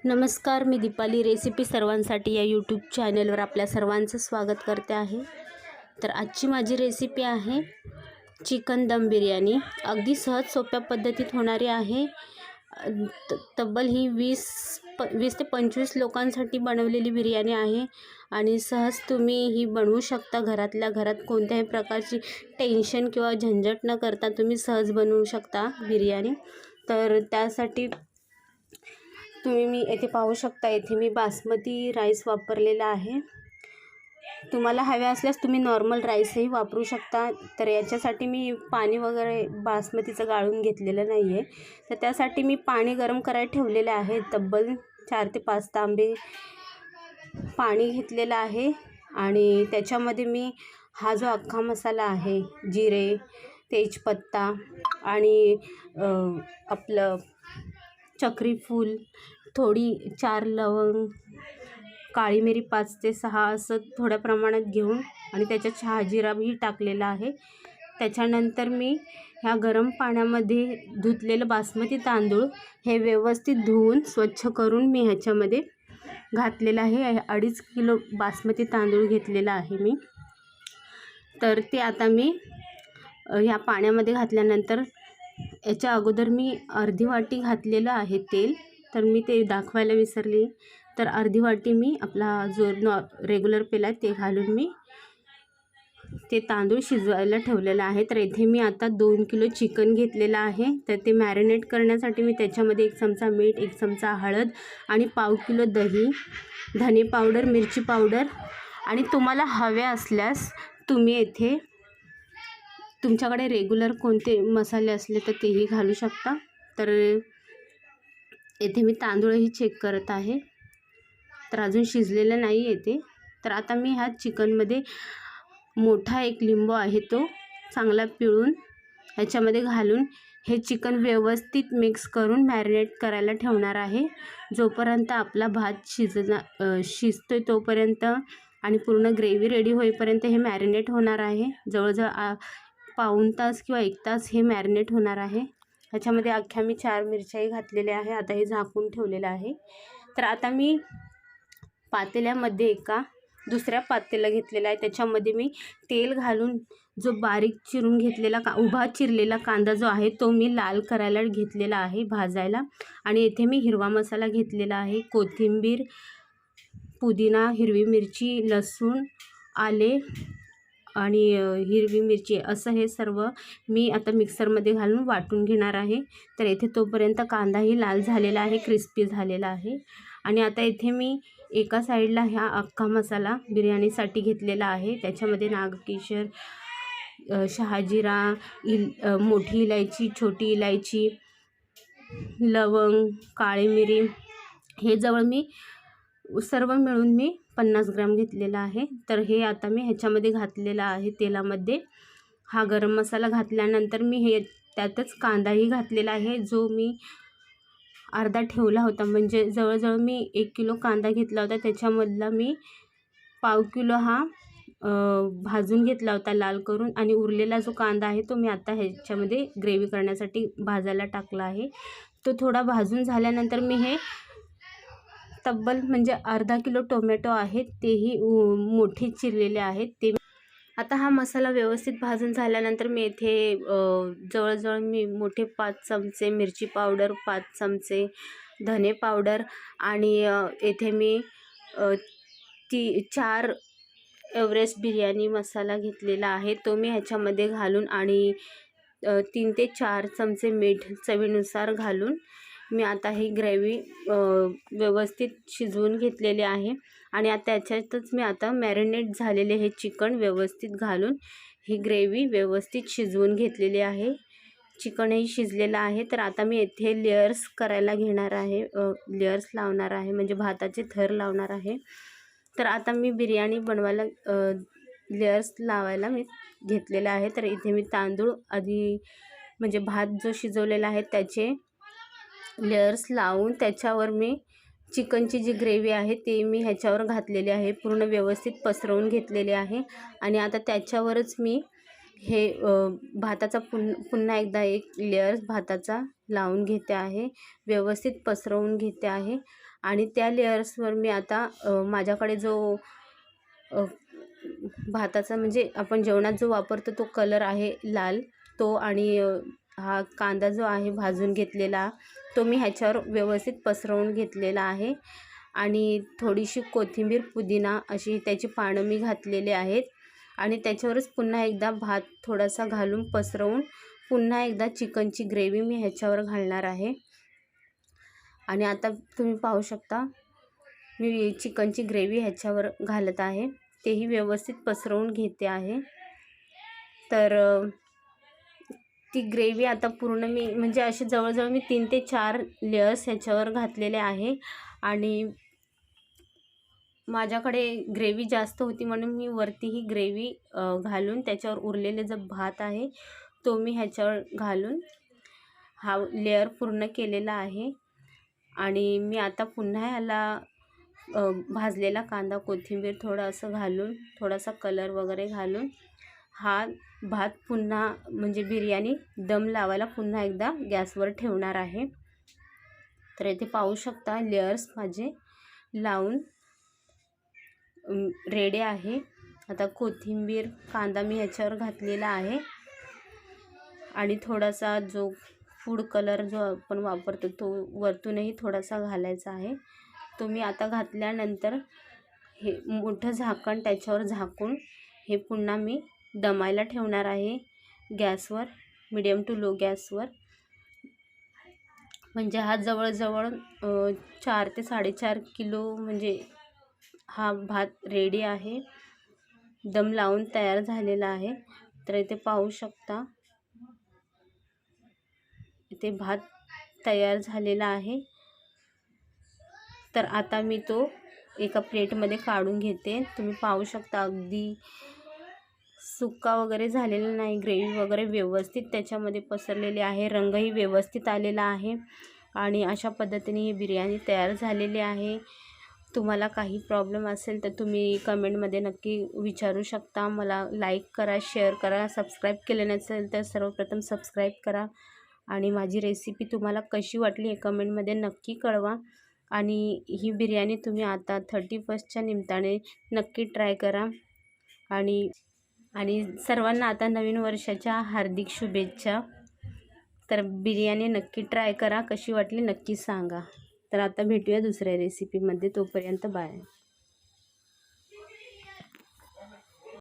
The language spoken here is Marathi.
नमस्कार, मी दीपाली रेसिपी सर्वांसाठी या यूट्यूब चॅनलवर आपल्या सर्वांचं स्वागत करते आहे। तर आजची माझी रेसिपी आहे चिकन दम बिर्याणी। अगदी सहज सोप्या पद्धतीत होणारी आहे। तब्बल ही 20 ते 25 लोकांसाठी बनवलेली बिर्याणी आहे आणि सहज तुम्ही ही बनवू शकता। घरातल्या घरात कोणत्याही प्रकारची टेन्शन किंवा झंझट न करता तुम्ही सहज बनवू शकता बिर्याणी। तर त्यासाठी मी येथे पाहू शकता, येथे मी बासमती राईस वापरलेला आहे। तुम्हाला हवे असल्यास तुम्ही नॉर्मल राईसही वापरू शकता। तर याच्यासाठी मी पाणी वगैरे बासमतीचं गाळून घेतलेलं नाही आहे। तर त्यासाठी मी पाणी गरम करायला ठेवलेलं आहे। तब्बल 4 ते 5 तांबे पाणी घेतलेलं आहे आणि त्याच्यामध्ये मी हा जो अख्खा मसाला आहे, जिरे, तेजपत्ता आणि आपलं चक्री फूल, थोडी 4 लवंग, काळी मिरी 5 ते 6 असं थोड्या प्रमाणात घेऊन आणि त्याच्यात शहाजिराही टाकलेला आहे। त्याच्यानंतर मी ह्या गरम पाण्यामध्ये धुतलेलं बासमती तांदूळ हे व्यवस्थित धुवून स्वच्छ करून मी ह्याच्यामध्ये घातलेलं आहे। 2.5 किलो बासमती तांदूळ घेतलेला आहे मी। तर ते आता मी ह्या पाण्यामध्ये घातल्यानंतर याच्या अगोदर मी अर्धी वाटी घातलेलं आहे तेल, तर मी ते दाखवायला विसरले। तर अर्धी वाटी मी आपला जो रेग्युलर पेला आहे ते घालून मी ते तांदूळ शिजवायला ठेवलेलं आहे। तर इथे मी आता 2 किलो चिकन घेतलेलं आहे। तर ते मॅरिनेट करण्यासाठी मी त्याच्यामध्ये 1 चमचा मीठ, 1 चमचा हळद आणि पाव किलो दही, धने पावडर, मिरची पावडर आणि तुम्हाला हवे असल्यास तुम्ही येथे तुमच्याकडे रेग्युलर कोणते मसाले असले तर तेही घालू शकता। तर येथे मी तांदूळही चेक करत आहे, तर अजून शिजलेलं नाही येते। तर आता मी ह्या चिकनमध्ये मोठा 1 लिंबू आहे तो चांगला पिळून ह्याच्यामध्ये घालून हे चिकन व्यवस्थित मिक्स करून मॅरिनेट करायला ठेवणार आहे। जोपर्यंत आपला भात शिजतोय तोपर्यंत आणि पूर्ण ग्रेव्ही रेडी होईपर्यंत हे मॅरिनेट होणार आहे। जवळजवळ पाऊण तास किंवा 1 तास हे मॅरिनेट होणार आहे। ह्याच्यामध्ये अख्ख्या मी 4 मिरच्याही घातलेल्या आहे। आता हे झाकून ठेवलेलं आहे। तर आता मी पातेल्यामध्ये एका दुसऱ्या पातेलं घेतलेलं आहे, त्याच्यामध्ये मी तेल घालून जो बारीक चिरून घेतलेला उभा चिरलेला कांदा जो आहे तो मी लाल करायला घेतलेला आहे भाजायला। आणि येथे मी हिरवा मसाला घेतलेला आहे, कोथिंबीर, पुदिना, हिरवी मिरची, लसूण, आले आणि हिरवी मिरची असं हे सर्व मी आता मिक्सरमध्ये घालून वाटून घेणार आहे। तर येथे तोपर्यंत कांदाही लाल झालेला आहे, क्रिस्पी झालेला आहे। आणि आता येथे मी एका साईडला ह्या अख्खा मसाला बिर्याणीसाठी घेतलेला आहे। त्याच्यामध्ये नागकेशर, शहाजिरा, मोठी इलायची, छोटी इलायची, लवंग, काळी मिरी हे जवळ मी सर्व मिळून मी 50 ग्रॅम घेतलेला आहे। तर हे आता मी ह्याच्यामध्ये घातलेला आहे तेलामध्ये। हा गरम मसाला घातल्यानंतर मी हे त्यातच कांदाही घातलेला आहे, जो मी अर्धा ठेवला होता। म्हणजे जवळजवळ मी 1 किलो कांदा घेतला होता, त्याच्यामधला मी पाव किलो हा भाजून घेतला होता लाल करून आणि उरलेला जो कांदा आहे तो मी आता ह्याच्यामध्ये ग्रेव्ही करण्यासाठी भाजायला टाकला आहे। तो थोडा भाजून झाल्यानंतर मी हे तब्बल म्हणजे अर्धा किलो टोमॅटो आहेत, तेही मोठे चिरलेले आहेत ते। आता हा मसाला व्यवस्थित भाजून झाल्यानंतर मी येथे जवळजवळ मी मोठे 5 चमचे मिरची पावडर, 5 चमचे धने पावडर आणि येथे मी 4 एव्हरेस्ट बिर्याणी मसाला घेतलेला आहे, तो मी ह्याच्यामध्ये घालून आणि 3 ते 4 चमचे मीठ चवीनुसार घालून मी आता ही ग्रेव्ही व्यवस्थित शिजवून घेतलेली आहे। आणि आता त्याच्यातच मी आता मॅरिनेट झालेले हे चिकन व्यवस्थित घालून ही ग्रेव्ही व्यवस्थित शिजवून घेतलेली आहे। चिकनही शिजलेलं आहे। तर आता मी येथे लेयर्स करायला घेणार आहे, लेयर्स लावणार आहे, म्हणजे भाताचे थर लावणार आहे। तर आता मी बिर्याणी बनवायला लेयर्स लावायला मी घेतलेला आहे। तर इथे मी तांदूळ आधी म्हणजे भात जो शिजवलेला आहे त्याचे लेयर्स लावून त्याच्यावर मी चिकनची जी ग्रेव्ही आहे ते मी ह्याच्यावर घातलेली आहे, पूर्ण व्यवस्थित पसरवून घेतलेले आहे। आणि आता त्याच्यावरच मी हे भाताचा पुन्हा एकदा एक लेअर भाताचा लावून घेते आहे, व्यवस्थित पसरवून घेते आहे. आणि त्या लेअर्सवर मी आता माझ्याकडे जो भाताचा म्हणजे आपण जेवणात जो वापरतो तो कलर आहे लाल, तो आणि हा कांदा जो आहे भाजून घेतलेला तो मी ह्याच्यावर व्यवस्थित पसरवून घेतलेला आहे. आणि थोडीशी कोथिंबीर, पुदिना अशी त्याची पानं मी घातलेले आहेत. आणि त्याच्यावरच पुन्हा एकदा भात थोडासा घालून पसरवून पुन्हा एकदा चिकनची ग्रेव्ही मी ह्याच्यावर घालणार आहे. आणि आता तुम्ही पाहू शकता मी चिकनची ग्रेव्ही ह्याच्यावर घालत आहे, तेही व्यवस्थित पसरवून घेते आहे. तर ती ग्रेव्ही आता पूर्ण मी म्हणजे असे जवळजवळ मी 3 ते 4 लेयर्स ह्याच्यावर घातलेले आहे. आणि माझ्याकडे ग्रेव्ही जास्त होती म्हणून मी वरती ही ग्रेव्ही घालून त्याच्यावर उरलेले जो भात आहे तो मी ह्याच्यावर घालून हा लेअर पूर्ण केलेला आहे. आणि मी आता पुन्हा ह्याला भाजलेला कांदा, कोथिंबीर थोडंसं घालून, थोडासा कलर वगैरे घालून हा भात पुन्हा म्हणजे बिर्याणी दम लावायला पुन्हा एकदा गॅसवर ठेवणार आहे. तर इथे पाहू शकता लेयर्स माझे लावून रेडी आहे. आता कोथिंबीर, कांदा मी ह्याच्यावर घातलेला आहे. आणि थोडासा जो फूड कलर जो आपण वापरतो तो वरतूनही थोडासा घालायचा आहे, तो मी आता घातल्यानंतर हे मोठं झाकण त्याच्यावर झाकून हे पुन्हा मी दमायला ठेवणार आहे गॅसवर, मीडियम टू लो गॅसवर. म्हणजे हा जवळजवळ 4 ते 4.5 किलो म्हणजे हा भात रेडी आहे, दम लावून तयार झालेला आहे. तर इथे पाहू शकता इथे भात तयार झालेला आहे. तर आता मी तो एका प्लेटमध्ये काढून घेते. तुम्ही पाहू शकता अगदी सुक्का वगैरे झालेला नाही, ग्रेव्ही वगैरे व्यवस्थित त्याच्यामध्ये पसरलेली आहे, रंगही व्यवस्थित आलेला आहे. आणि अशा पद्धतीने ही बिर्याणी तयार झालेली आहे. तुम्हाला काही प्रॉब्लेम असेल तर तुम्ही कमेंटमध्ये नक्की विचारू शकता. मला लाईक करा, शेअर करा. सबस्क्राईब केले नसेल तर सर्वप्रथम सबस्क्राईब करा. आणि माझी रेसिपी तुम्हाला कशी वाटली हे कमेंटमध्ये नक्की कळवा. आणि ही बिर्याणी तुम्ही आता 31च्या निमित्ताने नक्की ट्राय करा. आणि सर्वांना आता नवीन वर्षाच्या हार्दिक शुभेच्छा. तर बिर्याणी नक्की ट्राय करा, कशी वाटली नक्की सांगा. तर आता भेटूया दुसऱ्या रेसिपीमध्ये, तोपर्यंत बाय.